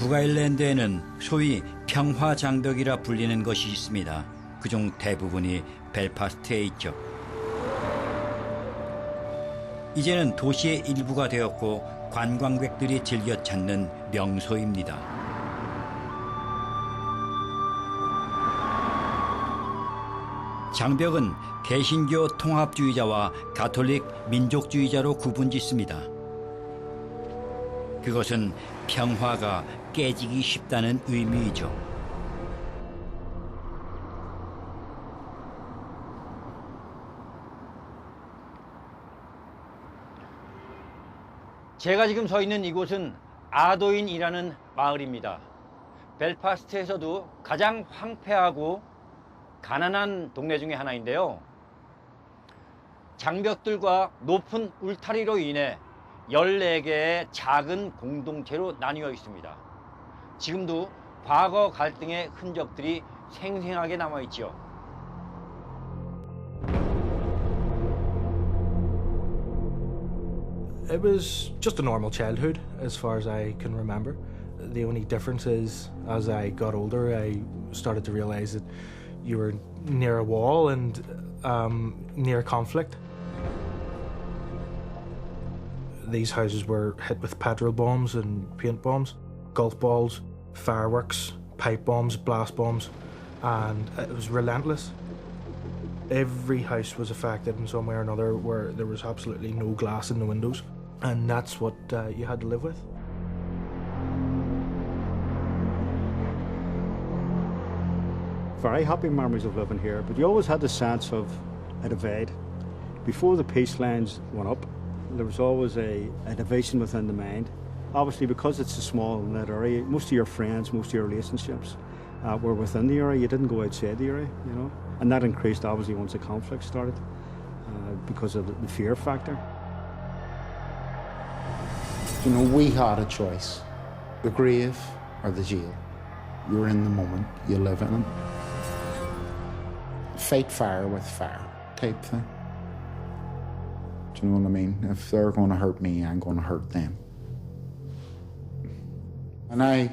북아일랜드에는 소위 평화장벽이라 불리는 것이 있습니다. 그중 대부분이 벨파스트에 있죠. 이제는 도시의 일부가 되었고 관광객들이 즐겨 찾는 명소입니다. 장벽은 개신교 통합주의자와 가톨릭 민족주의자로 구분짓습니다. 그것은 평화가 깨지기 쉽다는 의미이죠. 제가 지금 서 있는 이곳은 아도인이라는 마을입니다. 벨파스트에서도 가장 황폐하고 가난한 동네 중에 하나인데요. 장벽들과 높은 울타리로 인해 14개의 작은 공동체로 나뉘어 있습니다. 지금도 과거 갈등의 흔적들이 생생하게 남아있죠. It was just a normal childhood as far as I can remember. The only difference is as I got older I started to realize that you were near a wall and near conflict. These houses were hit with petrol bombs and paint bombs, golf balls, fireworks, pipe bombs, blast bombs, and it was relentless. Every house was affected in some way or another where there was absolutely no glass in the windows, and that's what you had to live with. Very happy memories of living here, but you always had the sense of a divide. Before the peace lines went up, there was always a division within the mind. Obviously, because it's a small knit area, most of your friends, most of your relationships were within the area. You didn't go outside the area, you know. And that increased, obviously, once the conflict started because of the fear factor. You know, we had a choice, the grave or the jail. You're in the moment, you live in it. Fight fire with fire type thing. Do you know what I mean? If they're going to hurt me, I'm going to hurt them. And I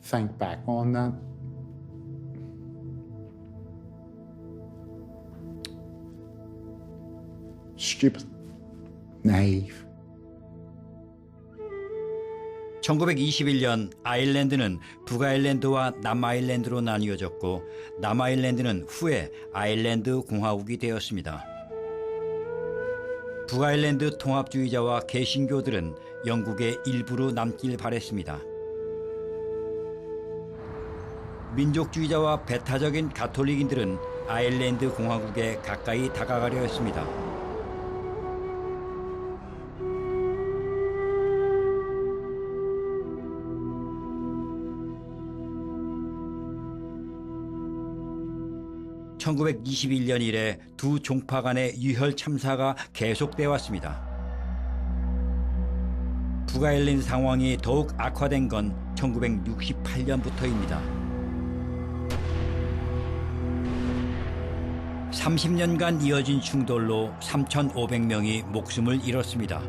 think back on that. Stupid. Naive. 1921년 아일랜드는 북아일랜드와 남아일랜드로 나뉘어졌고 남아일랜드는 후에 아일랜드 공화국이 되었습니다. 북아일랜드 통합주의자와 개신교들은 영국의 일부로 남길 바랬습니다. 민족주의자와 배타적인 가톨릭인들은 아일랜드 공화국에 가까이 다가가려 했습니다. (1921년) 이래 두 종파 간의 유혈 참사가 계속돼 왔습니다. 북아일랜드 상황이 더욱 악화된 건 1968년부터입니다. 30년간 이어진 충돌로 3,500명이 목숨을 잃었습니다.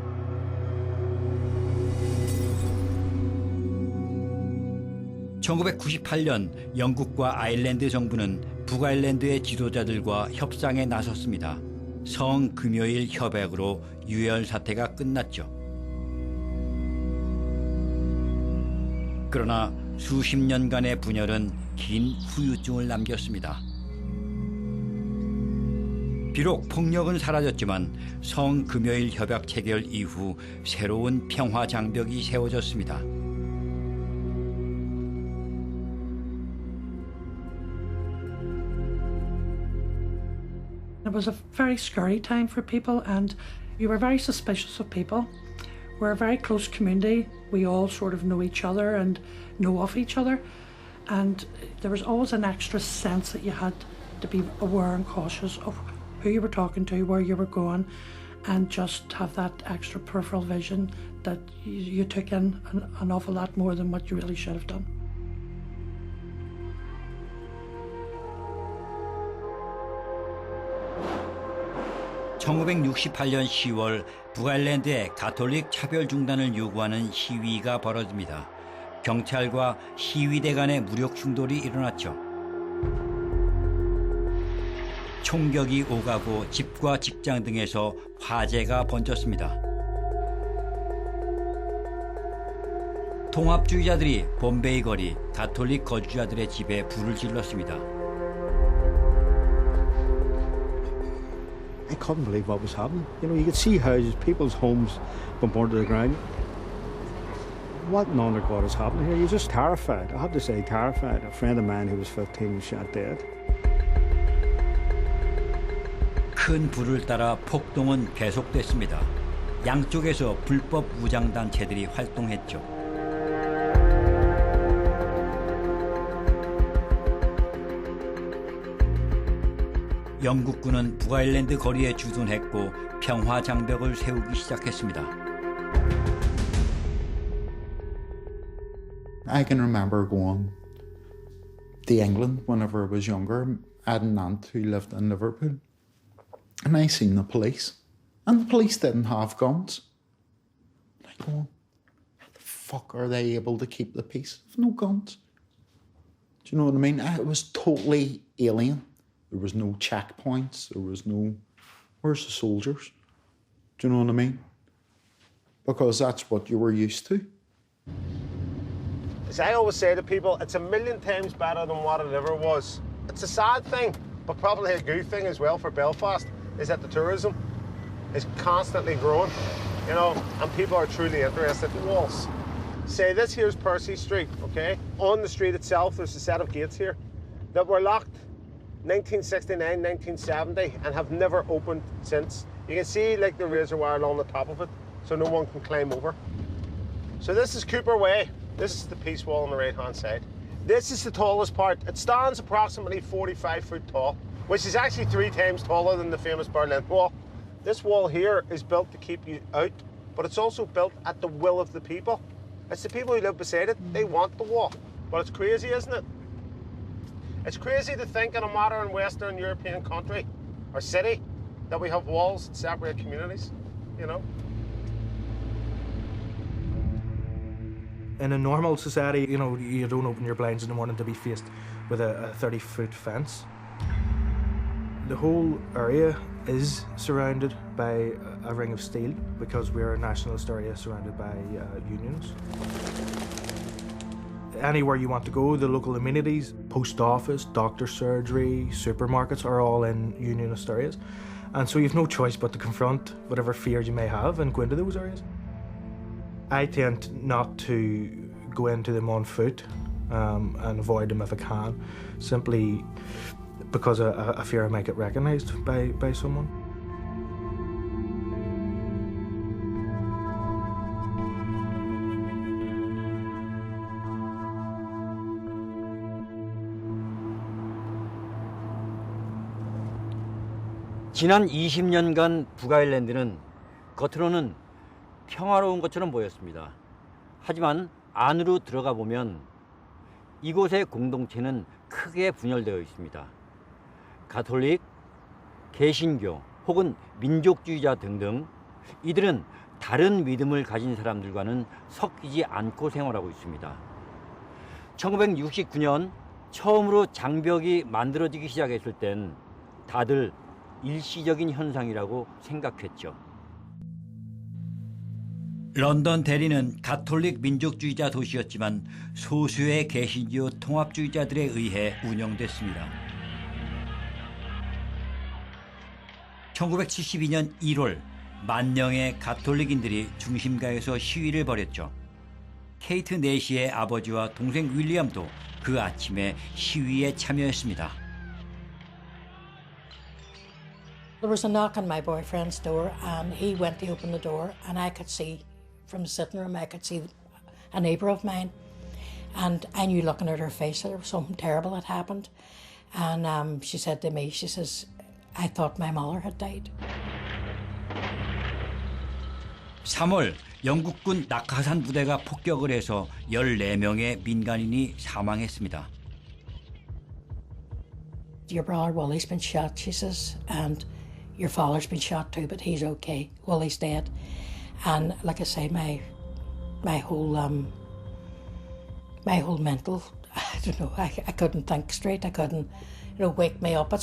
(1998년) 영국과 아일랜드 정부는 북아일랜드의 지도자들과 협상에 나섰습니다. 성금요일 협약으로 유혈 사태가 끝났죠. 그러나 수십 년간의 분열은 긴 후유증을 남겼습니다. 비록 폭력은 사라졌지만 성금요일 협약 체결 이후 새로운 평화 장벽이 세워졌습니다. It was a very scary time for people, and you were very suspicious of people. We're a very close community. We all sort of know each other and know of each other, and there was always an extra sense that you had to be aware and cautious of who you were talking to, where you were going, and just have that extra peripheral vision that you took in an awful lot more than what you really should have done. (1968년 10월) 북아일랜드에 가톨릭 차별 중단을 요구하는 시위가 벌어집니다. 경찰과 시위대 간의 무력 충돌이 일어났죠. 총격이 오가고 집과 직장 등에서 화재가 번졌습니다. 통합주의자들이 bombe이 거리, 가톨릭 거주자들의 집에 불을 질렀습니다. I couldn't believe what was happening. You know, you could see houses, people's homes being burned to the ground. What in under God is happening here? You're just terrified. I have to say, terrified. A friend of mine who was 15 was shot dead. 큰 불을 따라 폭동은 계속됐습니다. 양쪽에서 불법 무장단체들이 활동했죠. 영국군은 북아일랜드 거리에 주둔했고 평화 장벽을 세우기 시작했습니다. I can remember going to England whenever I was younger. I had an aunt who lived in Liverpool, and I seen the police, and the police didn't have guns. Like, going, how the fuck are they able to keep the peace with no guns? Do you know what I mean? It was totally alien. There was no checkpoints. There was no, where's the soldiers? Do you know what I mean? Because that's what you were used to. As I always say to people, it's a million times better than what it ever was. It's a sad thing, but probably a good thing as well for Belfast, is that the tourism is constantly growing, you know, and people are truly interested in walls. Say this here's Percy Street, okay? On the street itself, there's a set of gates here that were locked 1969, 1970, and have never opened since. You can see like the razor wire along the top of it, so no one can climb over. So this is Cooper Way. This is the Peace Wall on the right-hand side. This is the tallest part. It stands approximately 45 foot tall, which is actually 3 times taller than the famous Berlin Wall. This wall here is built to keep you out, but it's also built at the will of the people. It's the people who live beside it. They want the wall. But it's crazy, isn't it? It's crazy to think in a modern Western European country or city that we have walls that separate communities, you know? In a normal society, you know, you don't open your blinds in the morning to be faced with a 30-foot fence. The whole area is surrounded by a ring of steel because we're a nationalist area surrounded by unions. Anywhere you want to go, the local amenities, post office, doctor's surgery, supermarkets are all in unionist areas. And so you've no choice but to confront whatever fears you may have and go into those areas. I tend not to go into them on foot and avoid them if I can, simply because I fear I might get recognised by someone. 지난 20년간 북아일랜드는 겉으로는 평화로운 것처럼 보였습니다. 하지만 안으로 들어가 보면 이곳의 공동체는 크게 분열되어 있습니다. 가톨릭, 개신교 혹은 민족주의자 등등 이들은 다른 믿음을 가진 사람들과는 섞이지 않고 생활하고 있습니다. 1969년 처음으로 장벽이 만들어지기 시작했을 땐 다들 일시적인 현상이라고 생각했죠. 런던 대리는 가톨릭 민족주의자 도시였지만 소수의 개신교 통합주의자들에 의해 운영됐습니다. 1972년 1월 만명의 가톨릭인들이 중심가에서 시위를 벌였죠. 케이트 내시의 아버지와 동생 윌리엄도 그 아침에 시위에 참여했습니다. There was a knock on my boyfriend's door and he went to open the door and I could see from the sitting room, I could see a neighbour of mine and I knew looking at her face that there was something terrible had happened and she said to me, she says, I thought my mother had died. 3월 영국군 낙하산 부대가 폭격을 해서 14명의 민간인이 사망했습니다. Your brother Wally's been shot, she says, and your father's been shot too, but he's okay. Wally's dead. And like I say, my whole my whole mental, I don't know, I couldn't think straight. I couldn't, wake me up. I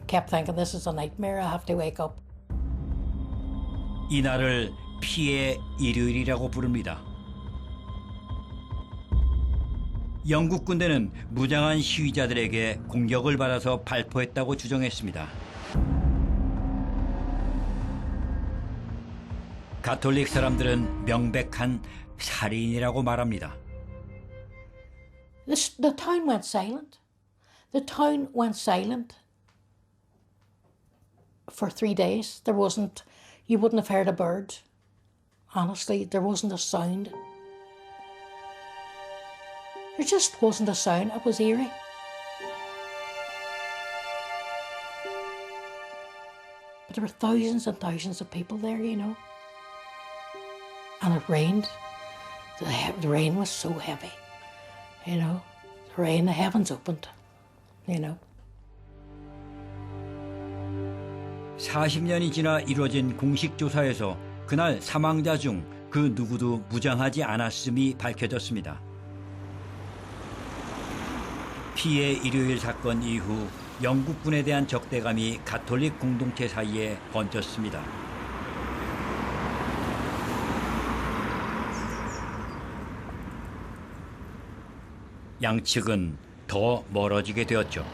kept thinking, this is a nightmare. I have to wake up. 이날을 피해 일요일이라고 부릅니다. 영국 군대는 무장한 시위자들에게 공격을 받아서 발포했다고 주장했습니다. 가톨릭 사람들은 명백한 살인이라고 말합니다. The town went silent. The town went silent for 3 days. You wouldn't have heard a bird. Honestly, there wasn't a sound. There just wasn't a sound. It was eerie. But there were thousands and thousands of people there, And it rained. The rain was so heavy, The rain, the heavens opened, 40년이 지나 이루어진 공식 조사에서 그날 사망자 중 그 누구도 무장하지 않았음이 밝혀졌습니다. 피해 일요일 사건 이후 영국군에 대한 적대감이 가톨릭 공동체 사이에 번졌습니다. 양측은 더 멀어지게 되었죠.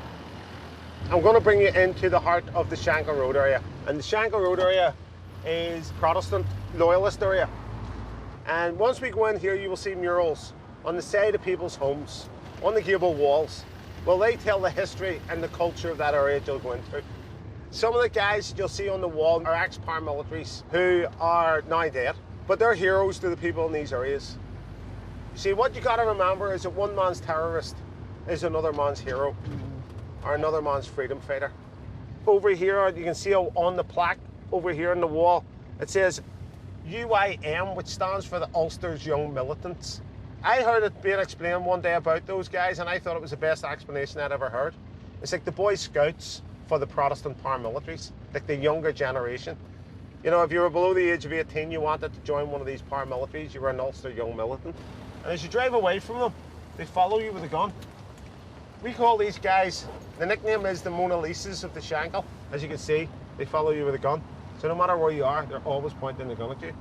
I'm going to bring you into the heart of the Shankill Road area. And the Shankill Road area is Protestant loyalist area. And once we go in here, you will see murals on the side of people's homes, on the gable walls. Well, they tell the history and the culture of that area you'll go into. Some of the guys you'll see on the wall are ex-paramilitaries who are now dead, but they're heroes to the people in these areas. You see, what you got to remember is that one man's terrorist is another man's hero, or another man's freedom fighter. Over here, you can see on the plaque over here on the wall, it says UIM, which stands for the Ulster's Young Militants. I heard it being explained one day about those guys, and I thought it was the best explanation I'd ever heard. It's like the Boy Scouts for the Protestant paramilitaries, like the younger generation. If you were below the age of 18, you wanted to join one of these paramilitaries, you were an Ulster Young Militant. And as you drive away from them, they follow you with a gun. We call these guys, the nickname is the Mona Lisas of the Shankill. As you can see, they follow you with a gun. So no matter where you are, they're always pointing the gun at you.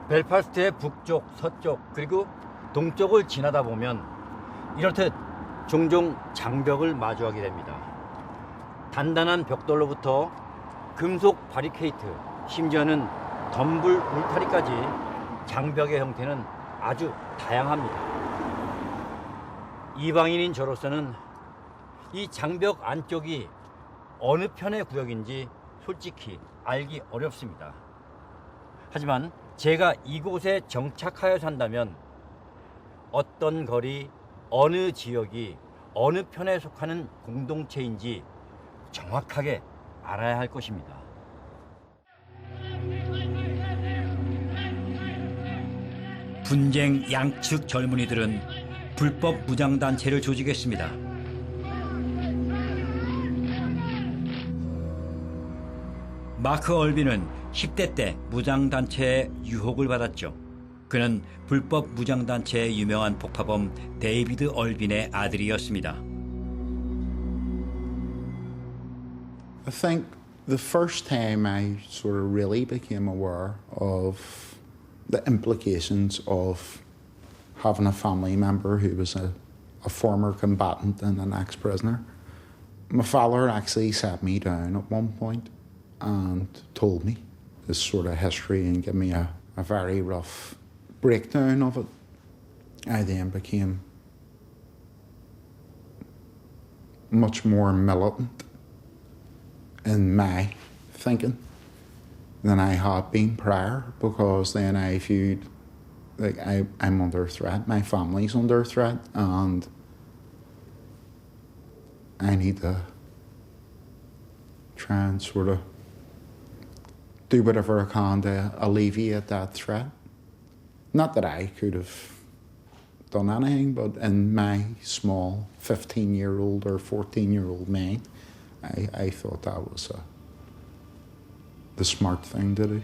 벨파스트의 북쪽, 서쪽, 그리고 동쪽을 지나다 보면 이렇듯 종종 장벽을 마주하게 됩니다. 단단한 벽돌로부터 금속 바리케이트, 심지어는 덤불 울타리까지 장벽의 형태는 아주 다양합니다. 이방인인 저로서는 이 장벽 안쪽이 어느 편의 구역인지 솔직히 알기 어렵습니다. 하지만 제가 이곳에 정착하여 산다면 어떤 거리, 어느 지역이 어느 편에 속하는 공동체인지 정확하게 알아야 할 것입니다. 분쟁 양측 젊은이들은 불법 무장단체를 조직했습니다. 마크 얼빈은 10대 때 무장단체의 유혹을 받았죠. 그는 불법 무장단체의 유명한 폭파범 데이비드 얼빈의 아들이었습니다. I think the first time I sort of really became aware of the implications of having a family member who was a former combatant and an ex-prisoner, my father actually sat me down at one point and told me this sort of history and gave me a very rough breakdown of it. I then became much more militant in my thinking than I had been prior, because then I viewed, like, I'm under threat, my family's under threat, and I need to try and sort of do whatever I can to alleviate that threat. Not that I could have done anything, but in my small 15-year-old or 14-year-old mind, I thought that was the smart thing to do.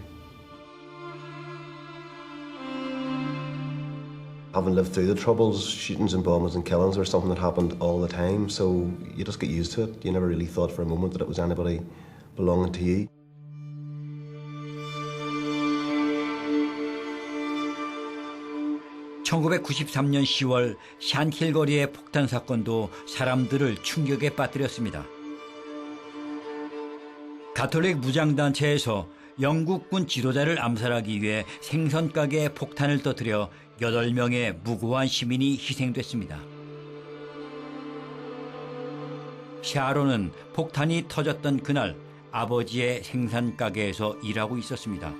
Having lived through the Troubles, shootings and bombings and killings were something that happened all the time, so you just get used to it. You never really thought for a moment that it was anybody belonging to you. (1993년 10월) 샨힐 거리의 폭탄 사건도 사람들을 충격에 빠뜨렸습니다. 가톨릭 무장단체에서 영국군 지도자를 암살하기 위해 생선 가게에 폭탄을 터뜨려 8명의 무고한 시민이 희생됐습니다. 샤론은 폭탄이 터졌던 그날 아버지의 생선 가게에서 일하고 있었습니다.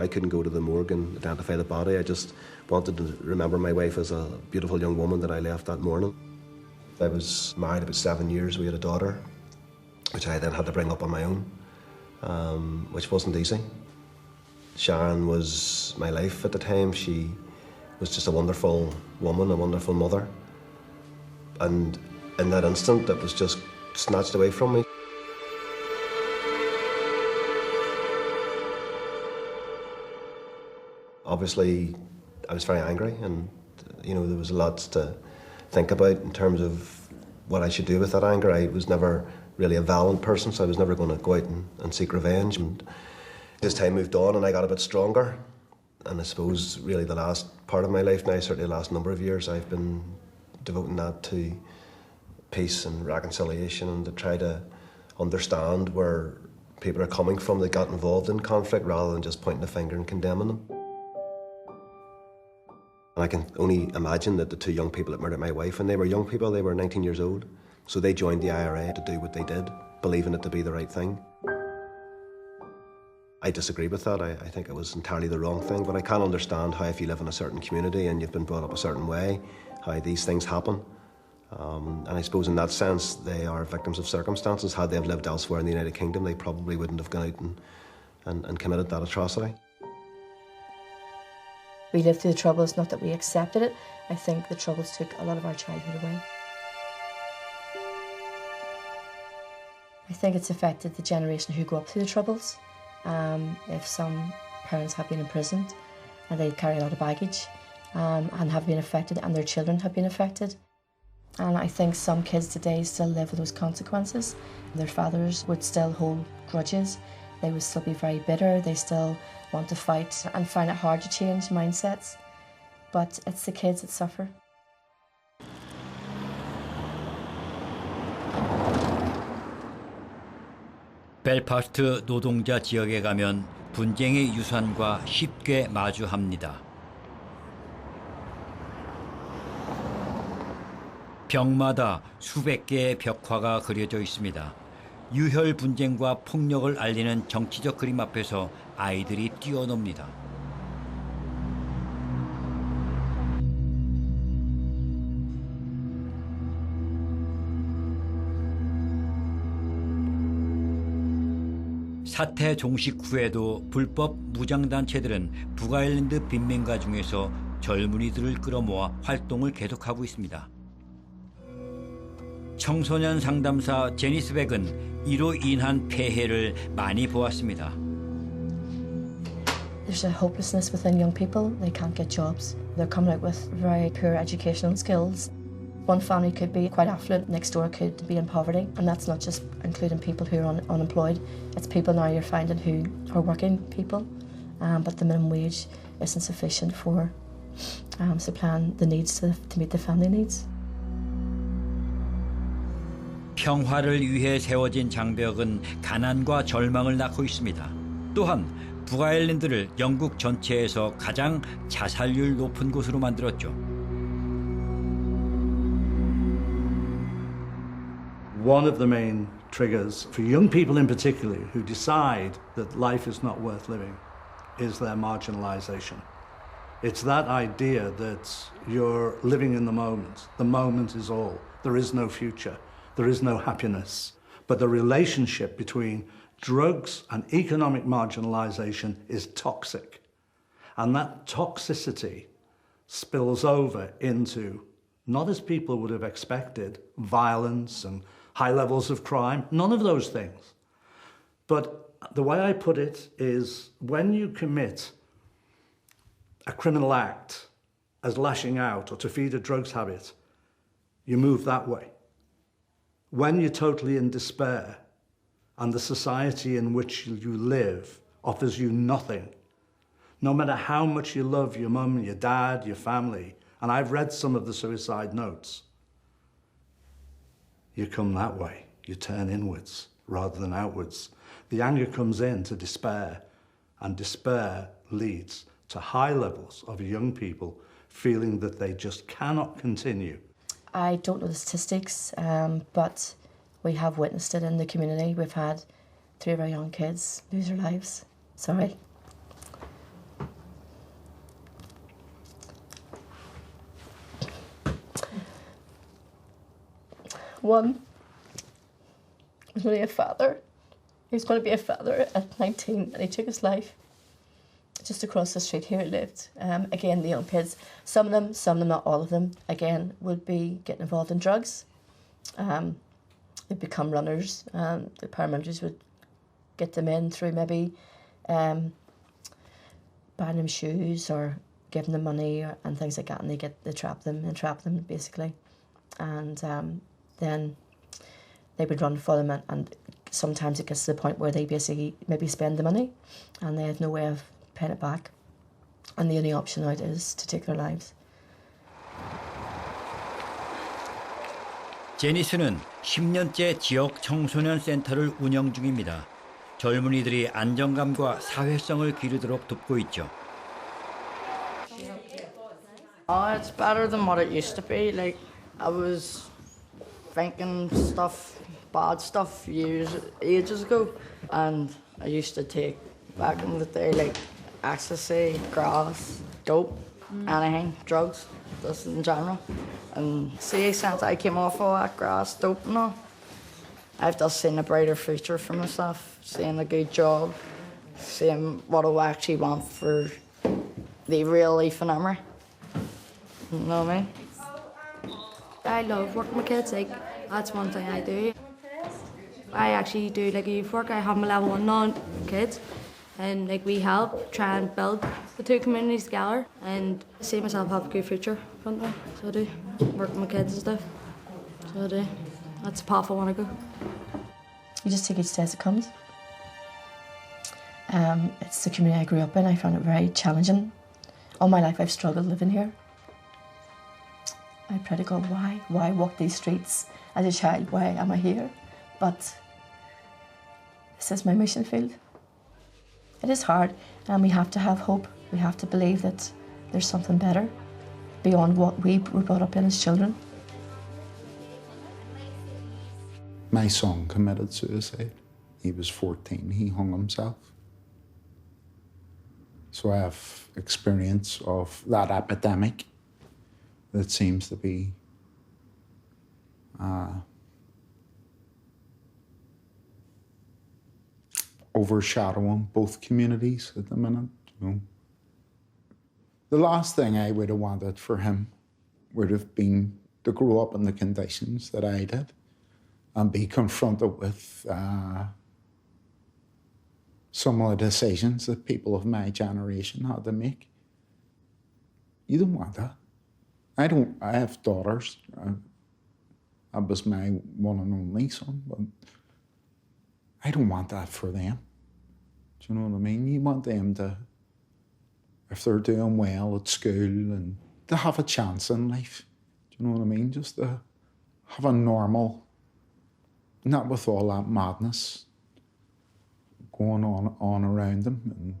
I couldn't go to the morgue and identify the body. I just wanted to remember my wife as a beautiful young woman that I left that morning. I was married about 7 years. We had a daughter, which I then had to bring up on my own, which wasn't easy. Sharon was my life at the time. She was just a wonderful woman, a wonderful mother. And in that instant, it was just snatched away from me. Obviously, I was very angry, and there was a lot to think about in terms of what I should do with that anger. I was never really a violent person, so I was never going to go out and seek revenge. And as time moved on and I got a bit stronger, and I suppose really the last part of my life now, certainly the last number of years, I've been devoting that to peace and reconciliation and to try to understand where people are coming from that got involved in conflict rather than just pointing the finger and condemning them. And I can only imagine that the two young people that murdered my wife, and they were young people, they were 19 years old, so they joined the IRA to do what they did, believing it to be the right thing. I disagree with that. I think it was entirely the wrong thing, but I can understand how if you live in a certain community and you've been brought up a certain way, how these things happen. And I suppose in that sense, they are victims of circumstances. Had they have lived elsewhere in the United Kingdom, they probably wouldn't have gone out and committed that atrocity. We lived through the Troubles, not that we accepted it. I think the Troubles took a lot of our childhood away. I think it's affected the generation who grew up through the Troubles. If some parents have been imprisoned and they carry a lot of baggage and have been affected, and their children have been affected. And I think some kids today still live with those consequences. Their fathers would still hold grudges. They would still be very bitter. They still want to fight and find it hard to change mindsets. But it's the kids that suffer. 벨파스트 노동자 지역에 가면 분쟁의 유산과 쉽게 마주합니다. 벽마다 수백 개의 벽화가 그려져 있습니다. 유혈 분쟁과 폭력을 알리는 정치적 그림 앞에서 아이들이 뛰어놉니다. 사태 종식 후에도 불법 무장단체들은 북아일랜드 빈민가 중에서 젊은이들을 끌어모아 활동을 계속하고 있습니다. 청소년 상담사 제니스 백은 이로 인한 폐해를 많이 보았습니다. There's a hopelessness within young people. They can't get jobs. They're coming out with very poor educational skills. One family could be quite affluent, next door could be in poverty, and that's not just including people who are unemployed. It's people now you're finding who are working people, but the minimum wage isn't sufficient for supplying the needs to meet the family needs. 평화를 위해 세워진 장벽은 가난과 절망을 낳고 있습니다. 또한 북아일랜드를 영국 전체에서 가장 자살률 높은 곳으로 만들었죠. One of the main triggers for young people in particular who decide that life is not worth living is their marginalisation. It's that idea that you're living in the moment. The moment is all. There is no future. There is no happiness. But the relationship between drugs and economic marginalisation is toxic. And that toxicity spills over into, not as people would have expected, violence and high levels of crime, none of those things. But the way I put it is, when you commit a criminal act as lashing out or to feed a drugs habit, you move that way. When you're totally in despair and the society in which you live offers you nothing, no matter how much you love your mum, your dad, your family, and I've read some of the suicide notes, you come that way. You turn inwards rather than outwards. The anger comes into despair, and despair leads to high levels of young people feeling that they just cannot continue. I don't know the statistics, but we have witnessed it in the community. We've had 3 of our young kids lose their lives. Sorry. One was really a father. He was going to be a father at 19, and he took his life just across the street here he lived. Again, the young kids, some of them, not all of them, again, would be getting involved in drugs. They'd become runners. The paramilitaries would get them in through maybe buying them shoes or giving them money and things like that, and they trap them basically. And then they would run for them, and sometimes it gets to the point where they basically maybe spend the money and they have no way of paying it back, and the only option out is to take their lives. 제니스는 10년째 지역 청소년 센터를 운영 중입니다. 젊은이들이 안정감과 사회성을 기르도록 돕고 있죠. It's better than what it used to be. Like, I was thinking bad stuff ages ago, and I used to take back in the day like ecstasy, grass, dope, anything, drugs, just in general. And see, since I came off all that grass, dope and all, I've just seen a brighter future for myself, seeing a good job, seeing what I actually want for the real life in Emery. You know what I mean? I love working with kids, like, that's one thing I do. I actually do like youth work. I have my level 1 on kids, and like we help try and build the 2 communities together and see myself have a good future in front of me. So I do, working with kids and stuff. So I do. That's the path I want to go. You just take each day as it comes. It's the community I grew up in. I found it very challenging. All my life I've struggled living here. I pray to God, why walk these streets as a child? Why am I here? But this is my mission field. It is hard, and we have to have hope. We have to believe that there's something better beyond what we were brought up in as children. My son committed suicide. He was 14, he hung himself. So I have experience of that epidemic that seems to be overshadowing both communities at the minute. You know. The last thing I would have wanted for him would have been to grow up in the conditions that I did and be confronted with some of the decisions that people of my generation had to make. You don't want that. I have daughters. That was my one and only son, but I don't want that for them. Do you know what I mean? You want them to, if they're doing well at school, and to have a chance in life. Do you know what I mean? Just to have a normal, not with all that madness going on around them, and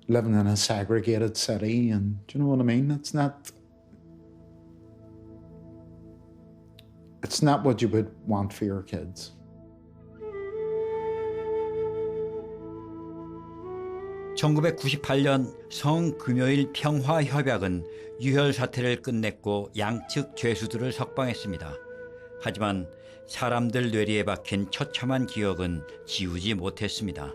living in a segregated city, and do you know what I mean? It's not what you would want for your kids. 1998년 성금요일 평화협약은 유혈 사태를 끝냈고 양측 죄수들을 석방했습니다. 하지만 사람들 뇌리에 박힌 처참한 기억은 지우지 못했습니다.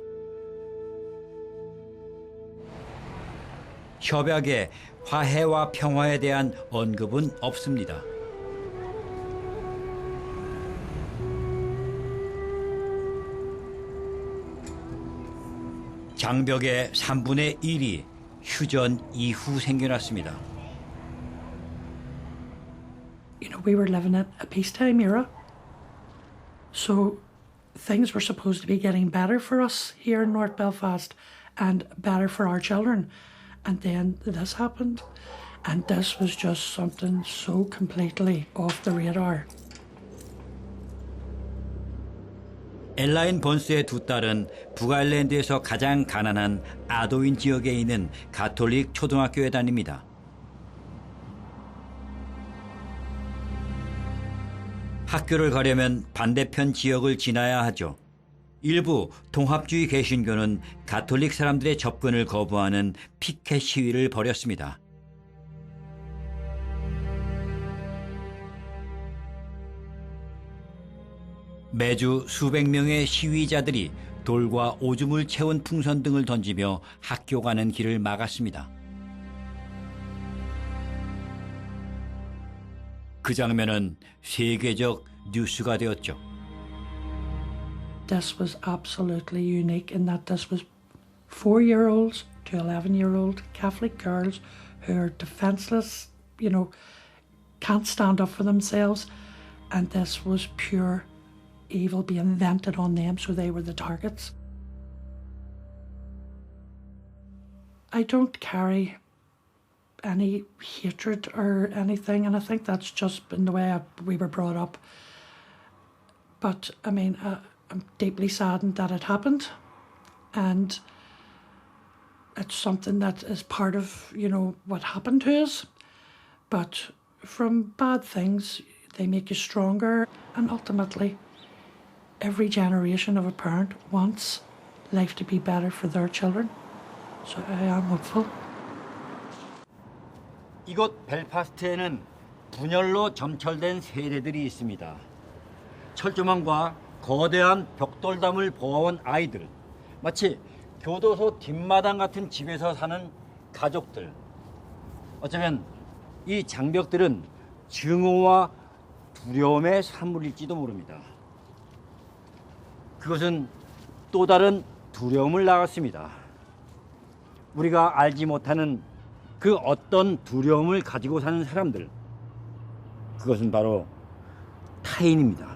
협약에 화해와 평화에 대한 언급은 없습니다. 장벽의 3분의 1이 휴전 이후 생겨났습니다. You know, we were living in a peacetime era. So things were supposed to be getting better for us here in North Belfast and better for our children. And then this happened. And this was just something so completely off the radar. 엘라인 번스의 두 딸은 북아일랜드에서 가장 가난한 아도인 지역에 있는 가톨릭 초등학교에 다닙니다. 학교를 가려면 반대편 지역을 지나야 하죠. 일부 통합주의 개신교는 가톨릭 사람들의 접근을 거부하는 피켓 시위를 벌였습니다. 매주 수백 명의 시위자들이 돌과 오줌을 채운 풍선 등을 던지며 학교 가는 길을 막았습니다. 그 장면은 세계적 뉴스가 되었죠. This was absolutely unique in that this was 4-year-olds to 11-year-old Catholic girls who are defenseless, you know, can't stand up for themselves, and this was pure evil being vented on them, so they were the targets. I don't carry any hatred or anything, and I think that's just been the way we were brought up. But I mean, I'm deeply saddened that it happened, and it's something that is part of, you know, what happened to us. But from bad things, they make you stronger, and ultimately, every generation of a parent wants life to be better for their children. So I am hopeful. 이곳 벨파스트에는 분열로 점철된 세대들이 있습니다. 철조망과 거대한 벽돌담을 보아온 아이들, 마치 교도소 뒷마당 같은 집에서 사는 가족들. 어쩌면 이 장벽들은 증오와 두려움의 산물일지도 모릅니다. 그것은 또 다른 두려움을 낳았습니다. 우리가 알지 못하는 그 어떤 두려움을 가지고 사는 사람들, 그것은 바로 타인입니다.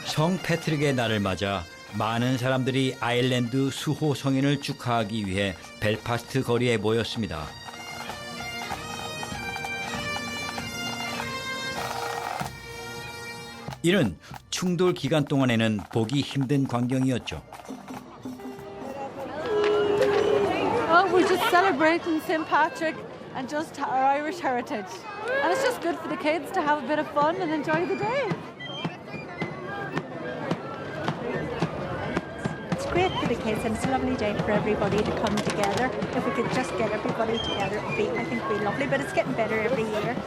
성 패트릭의 날을 맞아 많은 사람들이 아일랜드 수호 성인을 축하하기 위해 벨파스트 거리에 모였습니다. 이는 충돌 기간 동안에는 보기 힘든 광경이었죠. We're just celebrating St. Patrick and just our Irish heritage. And it's just good for the kids to have a bit of fun and enjoy the day. Great for the kids, and it's a lovely day for everybody to come together. If we could just get everybody together, I think it'd be lovely, but it's getting better every year.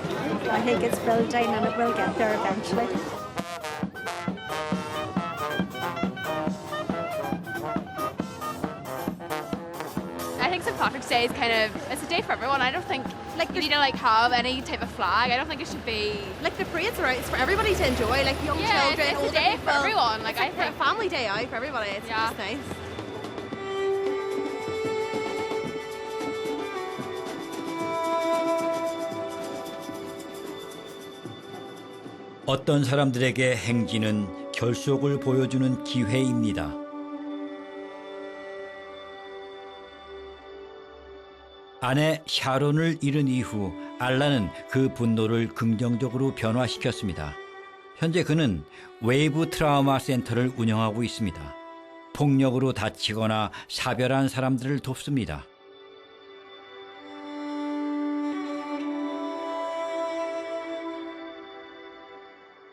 I think it's building and it will get there eventually. I think St. Patrick's Day is it's a day for everyone. I don't think you need to have any type of flag. I don't think it should be the parades are out. It's for everybody to enjoy, young children, it's older a day people. for everyone. I think a family day out for everybody. It's just nice. 어떤 사람들에게 행진은 결속을 보여주는 기회입니다. 아내 샤론을 잃은 이후 알라는 그 분노를 긍정적으로 변화시켰습니다. 현재 그는 웨이브 트라우마 센터를 운영하고 있습니다. 폭력으로 다치거나 사별한 사람들을 돕습니다.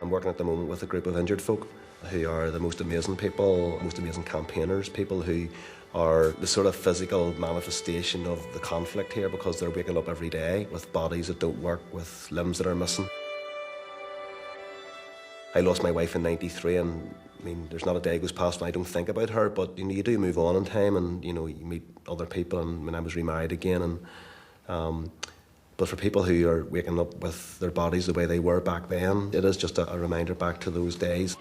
I'm working at the moment with a group of injured folk who are the most amazing people, most amazing campaigners, people who are the sort of physical manifestation of the conflict here because they're waking up every day with bodies that don't work, with limbs that are missing. I lost my wife in '93, and I mean, there's not a day goes past when I don't think about her, but you know, you do move on in time, and you know, you meet other people, and when I was remarried again, and but for people who are waking up with their bodies the way they were back then, it is just a reminder back to those days.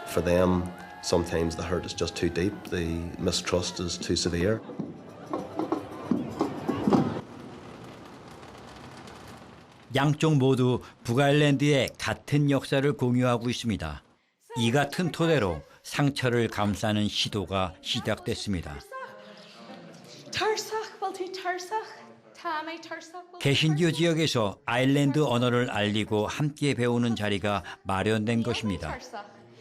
For them, sometimes the hurt is just too deep, the mistrust is too severe. 양쪽 모두 북아일랜드의 같은 역사를 공유하고 있습니다. 이 같은 토대로 상처를 감싸는 시도가 시작됐습니다. 개신교 지역에서 아일랜드 언어를 알리고 함께 배우는 자리가 마련된 것입니다.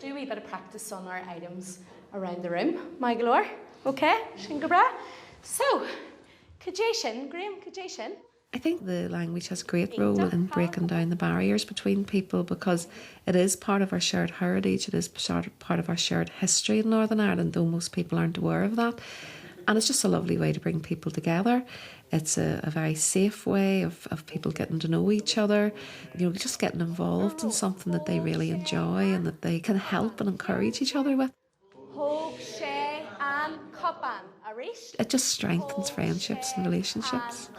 Do a wee bit of practice on our items around the room, my galore. Okay, Shingabra. So, Kajashin, Graham Kajashin. I think the language has a great role in breaking down the barriers between people because it is part of our shared heritage, it is part of our shared history in Northern Ireland, though most people aren't aware of that. And it's just a lovely way to bring people together. It's a very safe way of people getting to know each other, you know, just getting involved in something that they really enjoy and that they can help and encourage each other with. It just strengthens friendships and relationships.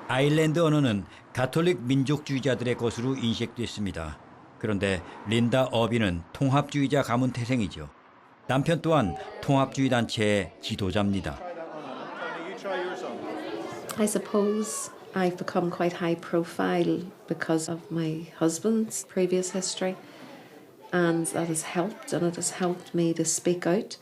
아일랜드 언어는 가톨릭 민족주의자들의 것으로 인식됐습니다. 그런데 린다 어비는 통합주의자 가문 태생이죠. 남편 또한 통합주의 단체의 지도자입니다. I suppose I've become quite high profile because of my husband's previous history, and that has helped, and it has helped me to speak out.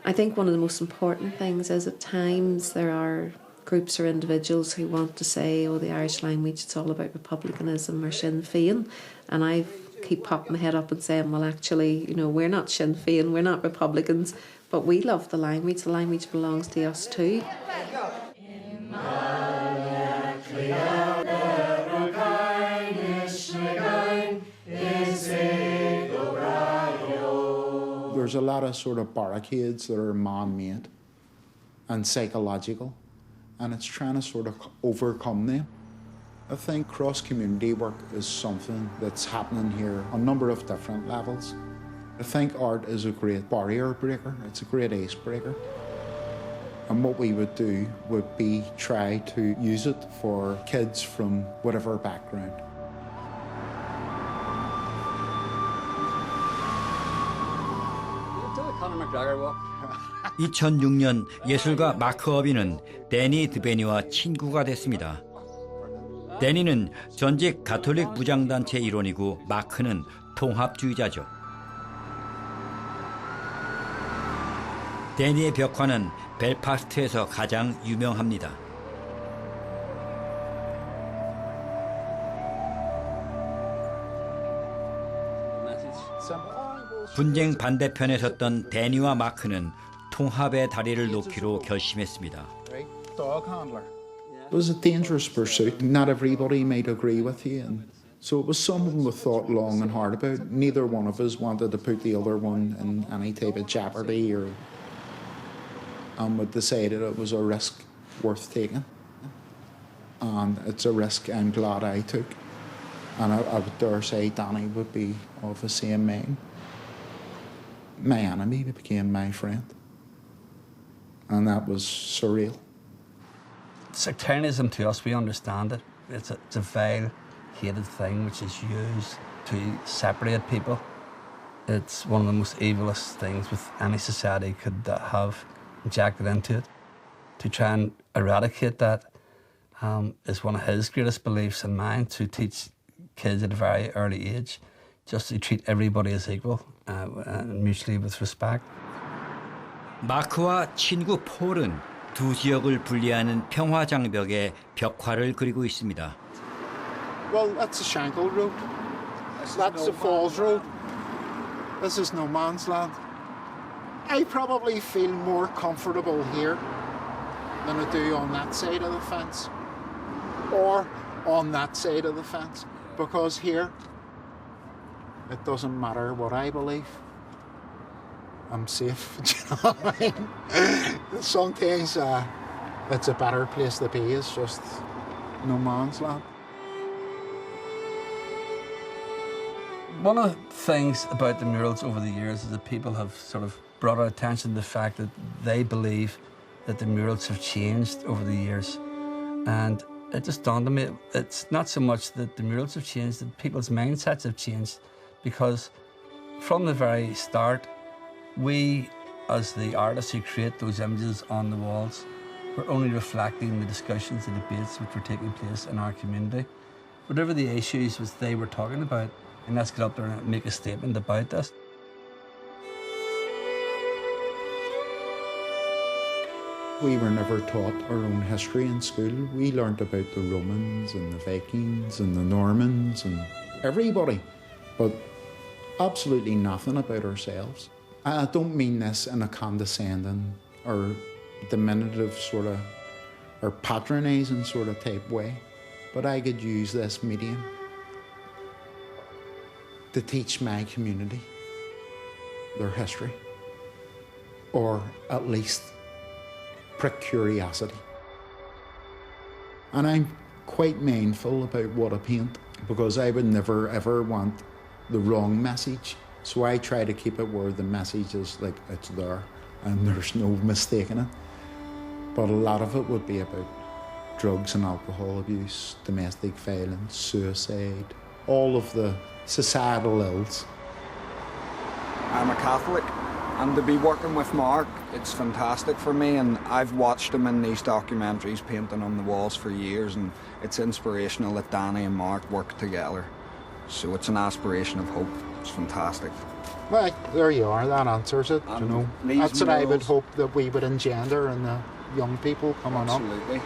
I think one of the most important things is at times there are groups or individuals who want to say, oh, the Irish language, it's all about republicanism or Sinn Féin, and I keep popping my head up and saying, well, actually, you know, we're not Sinn Féin, we're not Republicans, but we love the language belongs to us too. There's a lot of sort of barricades that are man-made and psychological, and it's trying to sort of overcome them. I think cross-community work is something that's happening here on a number of different levels. I think art is a great barrier breaker, it's a great icebreaker. And what we would do would be try to use it for kids from whatever background. 2006년 예술가 마크 어비는 데니 드베니와 친구가 됐습니다. 데니는 전직 가톨릭 무장단체 일원이고 마크는 통합주의자죠. 데니의 벽화는 벨파스트에서 가장 유명합니다. 분쟁 반대편에 섰던 데니와 마크는 통합의 다리를 놓기로 결심했습니다. It was a dangerous pursuit. Not everybody might agree with you, and so it was something we thought long and hard about. Neither one of us wanted to put the other one in any type of jeopardy, and we decided it was a risk worth taking. And it's a risk I'm glad I took. And I would dare say Danny would be of the same mind. My enemy became my friend. And that was surreal. Sectarianism to us, we understand it. It's a vile, hated thing which is used to separate people. It's one of the most evilest things with any society could have injected into it. To try and eradicate that is one of his greatest beliefs and mine, to teach kids at a very early age just to treat everybody as equal and mutually with respect. 마크와 친구 폴은 두 지역을 분리하는 평화 장벽에 벽화를 그리고 있습니다. Well, that's a Shankill Road. That's the Falls Road. This is no man's land. I probably feel more comfortable here than I do on that side of the fence or on that side of the fence, because here it doesn't matter what I believe. I'm safe. Do you know what I mean? Sometimes it's a better place to be. It's just no man's land. One of the things about the murals over the years is that people have sort of brought our attention to the fact that they believe that the murals have changed over the years. And it just dawned on me, it's not so much that the murals have changed, that people's mindsets have changed, because from the very start, we, as the artists who create those images on the walls, were only reflecting the discussions, the debates which were taking place in our community. Whatever the issues which they were talking about, and let's get up there and make a statement about this. We were never taught our own history in school. We learnt about the Romans and the Vikings and the Normans and everybody, but absolutely nothing about ourselves. I don't mean this in a condescending or diminutive sort of, or patronising sort of type way, but I could use this medium to teach my community their history, or at least prick curiosity. And I'm quite mindful about what I paint, because I would never ever want the wrong message. So I try to keep it where the message is like it's there and there's no mistaking it. But a lot of it would be about drugs and alcohol abuse, domestic violence, suicide, all of the societal ills. I'm a Catholic, and to be working with Mark, it's fantastic for me, and I've watched him in these documentaries painting on the walls for years, and it's inspirational that Danny and Mark work together. So it's an aspiration of hope. It's fantastic. Well, there you are, that answers it, you know. That's what I would hope that we would engender in the young people coming up. Absolutely.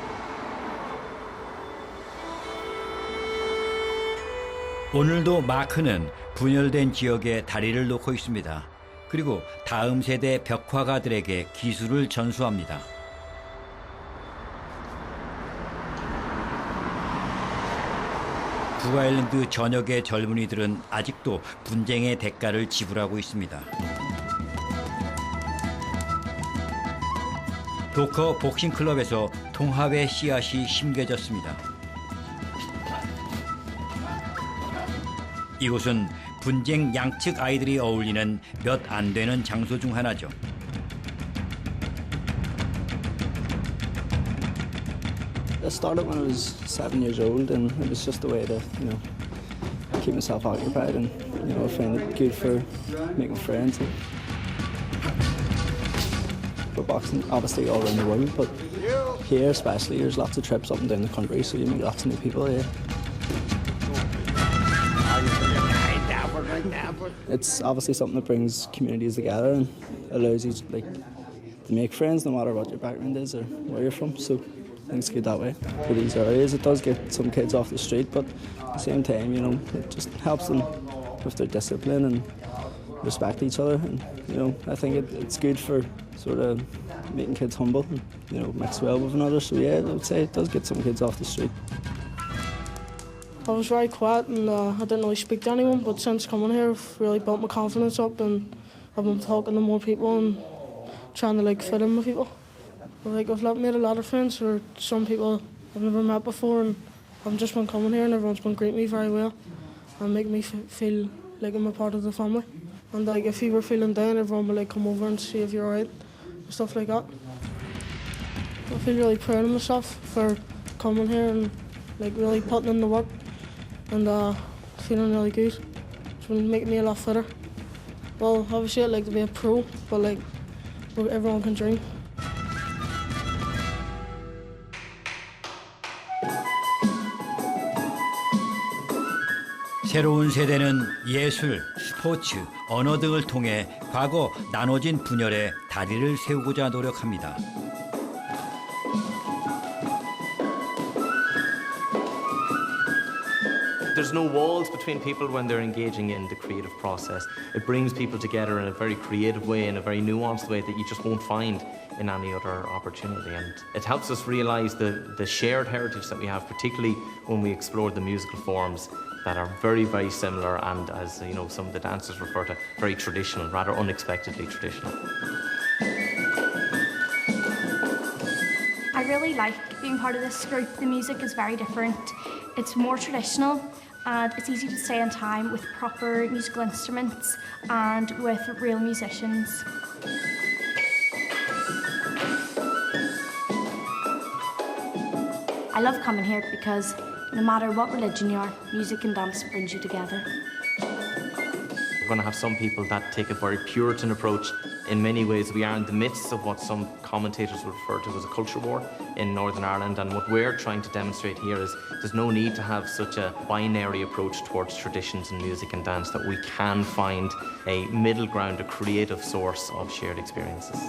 오늘도 마크는 분열된 지역에 다리를 놓고 있습니다. 그리고 다음 세대 벽화가들에게 기술을 전수합니다. 북아일랜드 전역의 젊은이들은 아직도 분쟁의 대가를 지불하고 있습니다. 도커 복싱 클럽에서 통합의 씨앗이 심겨졌습니다. 이곳은 분쟁 양측 아이들이 어울리는 몇 안 되는 장소 중 하나죠. I started when I was 7 years old, and it was just a way to, keep myself occupied, and I found it good for making friends. For boxing, obviously all around the world, but here especially, there's lots of trips up and down the country, so you meet lots of new people here. It's obviously something that brings communities together and allows you to make friends no matter what your background is or where you're from. So I think it's good that way. For these areas, it does get some kids off the street, but at the same time, it just helps them with their discipline and respect each other. And I think it's good for sort of making kids humble and mix well with another. So yeah, I would say it does get some kids off the street. I was very quiet and I didn't really speak to anyone, but since coming here I've really built my confidence up, and I've been talking to more people and trying to fit in with people. I've made a lot of friends, or some people I've never met before, and I've just been coming here and everyone's been greeting me very well and making me feel like I'm a part of the family. And if you were feeling down, everyone would come over and see if you're alright and stuff like that. I feel really proud of myself for coming here and really putting in the work. And feeling really good. It's been making me a lot fitter. Well, obviously I'd like to be a pro, but where everyone can dream. 새로운 세대는 예술, 스포츠, 언어 등을 통해 과거 나눠진 분열에 다리를 세우고자 노력합니다. There's no walls between people when they're engaging in the creative process. It brings people together in a very creative way, in a very nuanced way that you just won't find in any other opportunity. And it helps us realise the shared heritage that we have, particularly when we explore the musical forms that are very, very similar and, as you know, some of the dancers refer to, very traditional, rather unexpectedly traditional. I really like being part of this group. The music is very different. It's more traditional and it's easy to stay in time with proper musical instruments and with real musicians. I love coming here because no matter what religion you are, music and dance brings you together. We're going to have some people that take a very Puritan approach. In many ways, we are in the midst of what some commentators would refer to as a culture war in Northern Ireland, and what we're trying to demonstrate here is there's no need to have such a binary approach towards traditions in music and dance, that we can find a middle ground, a creative source of shared experiences.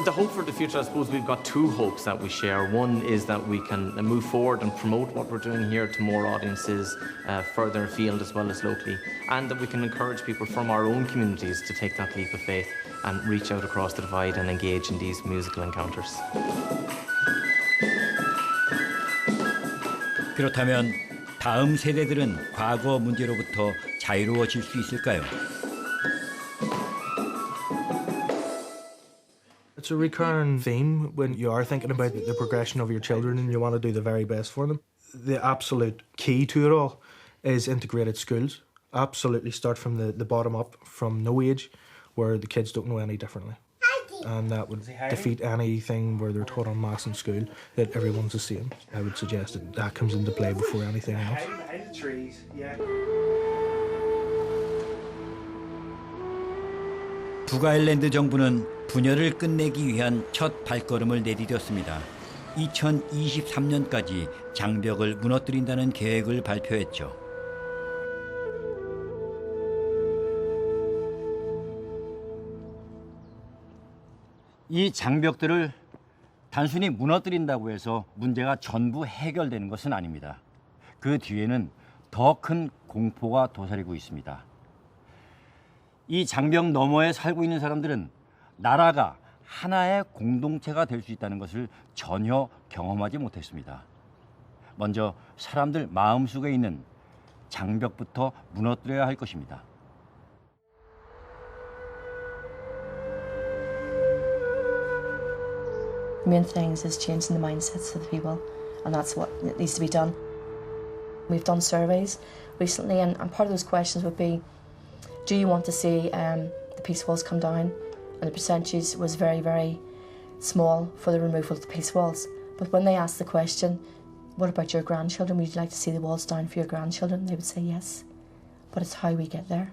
The hope for the future, I suppose we've got two hopes that we share. One is that we can move forward and promote what we're doing here to more audiences further afield as well as locally, and that we can encourage people from our own communities to take that leap of faith and reach out across the divide and engage in these musical encounters. 그렇다면 다음 세대들은 과거 문제로부터 자유로워질 수 있을까요? It's a recurring theme when you are thinking about the progression of your children and you want to do the very best for them. The absolute key to it all is integrated schools. Absolutely start from the bottom up, from no age, where the kids don't know any differently. And that would defeat anything where they're taught en masse in school that everyone's the same. I would suggest that comes into play before anything else. 북아일랜드 정부는 분열을 끝내기 위한 첫 발걸음을 내디뎠습니다. 2023년까지 장벽을 무너뜨린다는 계획을 발표했죠. 이 장벽들을 단순히 무너뜨린다고 해서 문제가 전부 해결되는 것은 아닙니다. 그 뒤에는 더 큰 공포가 도사리고 있습니다. 이 장벽 너머에 살고 있는 사람들은 나라가 하나의 공동체가 될 수 있다는 것을 전혀 경험하지 못했습니다. 먼저 사람들 마음속에 있는 장벽부터 무너뜨려야 할 것입니다. The main things is changing the mindsets of the people, and that's what needs to be done. We've done surveys recently, and part of those questions would be, do you want to see the peace walls come down? And the percentage was very, very small for the removal of the peace walls. But when they asked the question, what about your grandchildren? Would you like to see the walls down for your grandchildren? They would say yes. But it's how we get there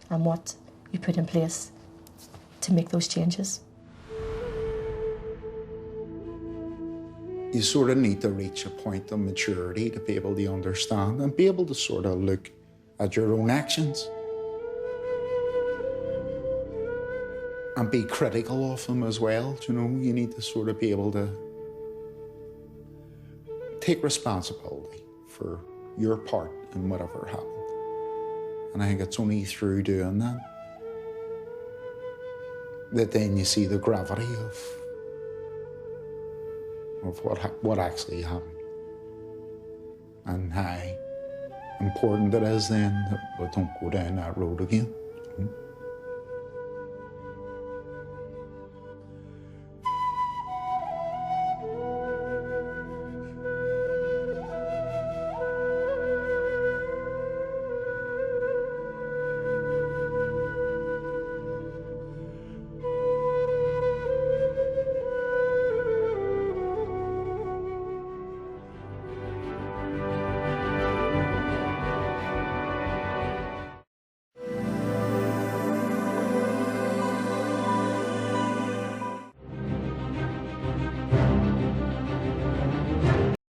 and what you put in place to make those changes. You sort of need to reach a point of maturity to be able to understand and be able to sort of look at your own actions and be critical of them as well. You know, you need to sort of be able to take responsibility for your part in whatever happened. And I think it's only through doing that that then you see the gravity of what actually happened and how important it is then that we don't go down that road again.